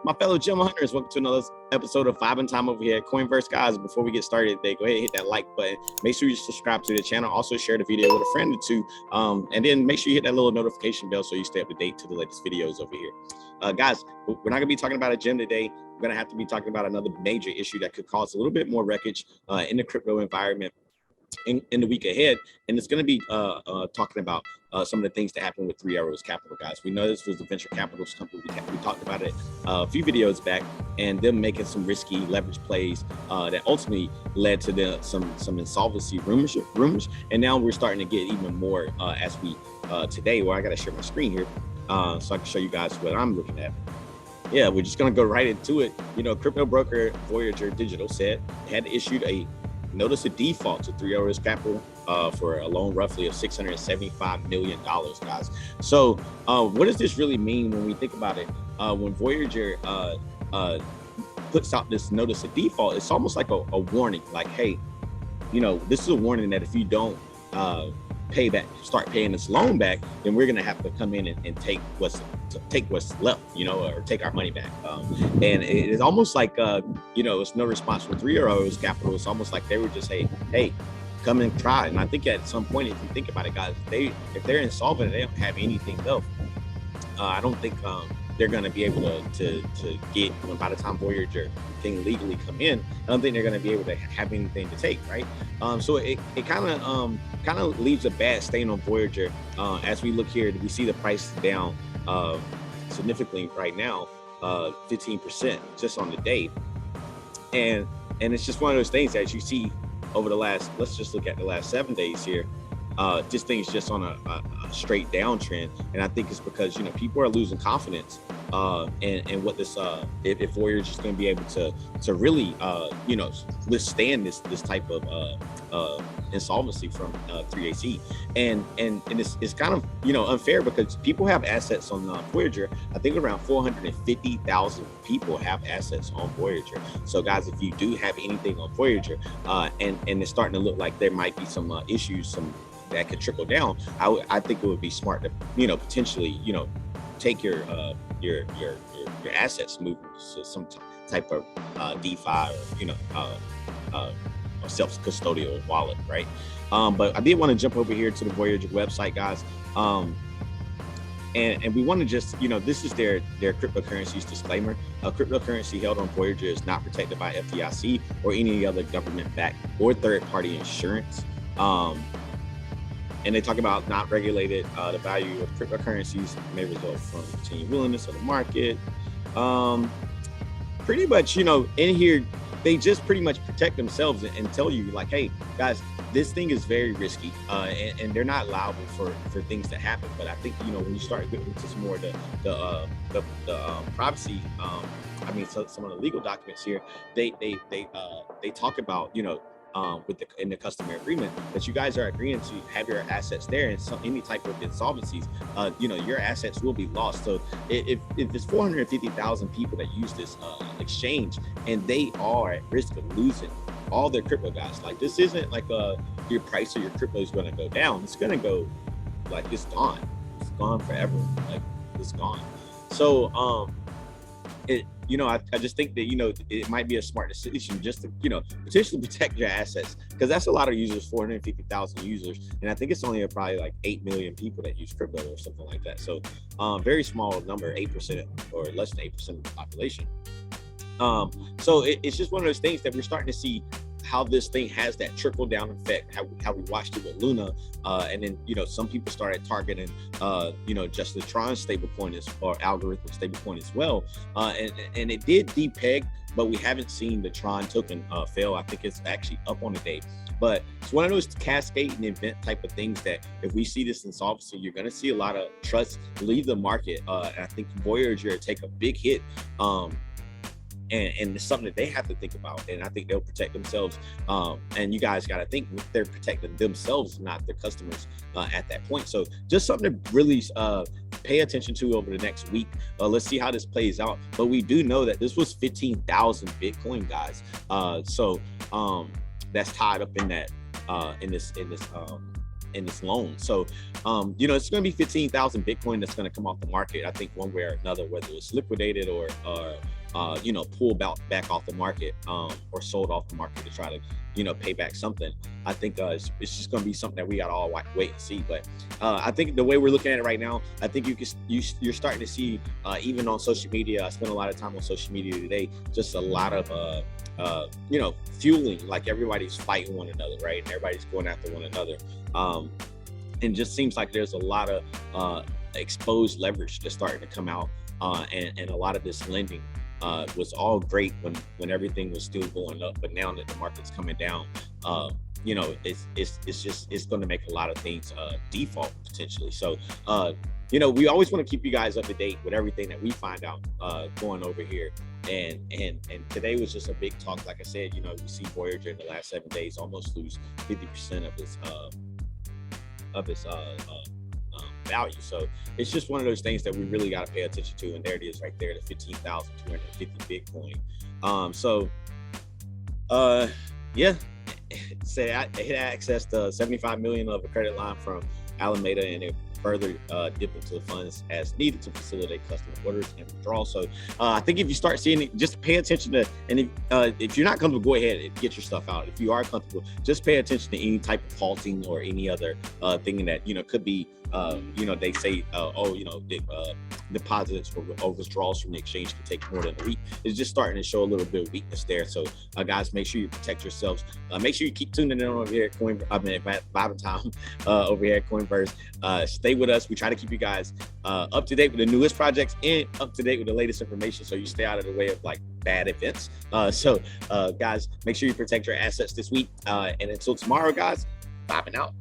My fellow gem hunters, welcome to another episode of Five and Time over here at Coinverse. Guys, before we get started today, go ahead and hit that like button. Make sure you subscribe to the channel. Also share the video with a friend or two. And then make sure you hit that little notification bell so you stay up to date to the latest videos over here. Guys, we're not gonna be talking about a gem today. We're gonna have to be talking about another major issue that could cause a little bit more wreckage in the crypto environment in the week ahead. And it's gonna be talking about some of the things that happened with Three Arrows Capital, guys. We know this was the venture capital company. We talked about it a few videos back, and them making some risky leverage plays that ultimately led to some insolvency rumors. And now we're starting to get even more as we today. Well, I got to share my screen here so I can show you guys what I'm looking at. Yeah, we're just gonna go right into it. You know, crypto broker Voyager Digital said it had issued a notice of default to Three Arrows Capital for a loan roughly of $675 million, guys. So what does this really mean when we think about it? When Voyager puts out this notice of default, it's almost like a warning, like, hey, you know, this is a warning that if you don't start paying this loan back, then we're gonna have to come in and take what's left, you know, or take our money back. And it's almost like you know, it's no response from Three Arrows Capital. It's almost like they were just, hey, come and try. And I think at some point, if you think about it, guys, if they're insolvent and they don't have anything left, I don't think they're going to be able to get, you know, by the time Voyager can legally come in, I don't think they're going to be able to have anything to take, right? So it kind of leaves a bad stain on Voyager. As we look here, we see the price down significantly right now, 15% just on the day, and it's just one of those things that you see over the last, let's just look at the last 7 days here. This thing is just on a straight downtrend, and I think it's because, you know, people are losing confidence in what this if Voyager is just going to be able to really you know, withstand this type of insolvency from 3AC, and it's kind of, you know, unfair because people have assets on Voyager. I think around 450,000 people have assets on Voyager. So guys, if you do have anything on Voyager and it's starting to look like there might be some issues, that could trickle down, I think it would be smart to, you know, potentially, you know, take your assets, move to some type of DeFi or, you know, self-custodial wallet, right? But I did want to jump over here to the Voyager website, guys, and we want to just, you know, this is their cryptocurrencies disclaimer. Cryptocurrency held on Voyager is not protected by FDIC or any other government-backed or third-party insurance. And they talk about not regulated. The value of cryptocurrencies may result from continued willingness of the market. Pretty much, you know, in here, they just pretty much protect themselves and tell you, like, hey, guys, this thing is very risky, and they're not liable for things that happen. But I think, you know, when you start getting into some more the privacy, I mean, so some of the legal documents here, they talk about, you know, in the customer agreement, that you guys are agreeing to have your assets there, and any type of insolvencies, you know, your assets will be lost. So if it's 450,000 people that use this exchange, and they are at risk of losing all their crypto, guys, like, this isn't like your price of your crypto is going to go down. It's going to go, like, it's gone forever. Like, it's gone. So you know, I just think that, you know, it might be a smart decision just to, you know, potentially protect your assets, because that's a lot of users, 450,000 users, and I think it's only probably like 8 million people that use crypto or something like that. So very small number, 8% or less than 8% of the population. So it's just one of those things that we're starting to see how this thing has that trickle down effect, how we watched it with Luna, and then, you know, some people started targeting you know, just the Tron stablecoin or algorithmic stablecoin as well, and it did depeg, but we haven't seen the Tron token fail. I think it's actually up on the day, but it's one of those cascading event type of things that if we see this insolvency, you're going to see a lot of trust leave the market, and I think Voyager take a big hit. And it's something that they have to think about, and I think they'll protect themselves. And you guys got to think they're protecting themselves, not their customers at that point. So just something to really pay attention to over the next week. Let's see how this plays out. But we do know that this was 15,000 Bitcoin, guys. So that's tied up in that in this in this loan. So, you know, it's going to be 15,000 Bitcoin that's going to come off the market. I think one way or another, whether it's liquidated or you know, pulled back off the market, or sold off the market to try to, you know, pay back something. I think it's just going to be something that we got to all wait and see. But I think the way we're looking at it right now, I think you're starting to see, even on social media. I spent a lot of time on social media today, just a lot of you know, fueling, like everybody's fighting one another, right? And everybody's going after one another. And just seems like there's a lot of exposed leverage that's starting to come out, and a lot of this lending was all great when everything was still going up, but now that the market's coming down, you know, it's going to make a lot of things default potentially. So you know, we always want to keep you guys up to date with everything that we find out going over here. And today was just a big talk. Like I said, you know, we see Voyager in the last 7 days almost lose 50% of its value. So it's just one of those things that we really got to pay attention to. And there it is right there, the 15,250 Bitcoin. So yeah, say it accessed 75 million of a credit line from Alameda, and it further dip into the funds as needed to facilitate customer orders and withdrawals. So I think if you start seeing it, just pay attention to, and if you're not comfortable, go ahead and get your stuff out. If you are comfortable, just pay attention to any type of halting or any other thing that, you know, could be, you know, they say, oh, you know, deposits or withdrawals from the exchange can take more than a week. It's just starting to show a little bit of weakness there. So guys, make sure you protect yourselves. Make sure you keep tuning in over here at Vibing Time over here at Coinverse. Stay with us. We try to keep you guys up to date with the newest projects and up to date with the latest information, so you stay out of the way of like bad events. So guys, make sure you protect your assets this week. And until tomorrow, guys, vibing out.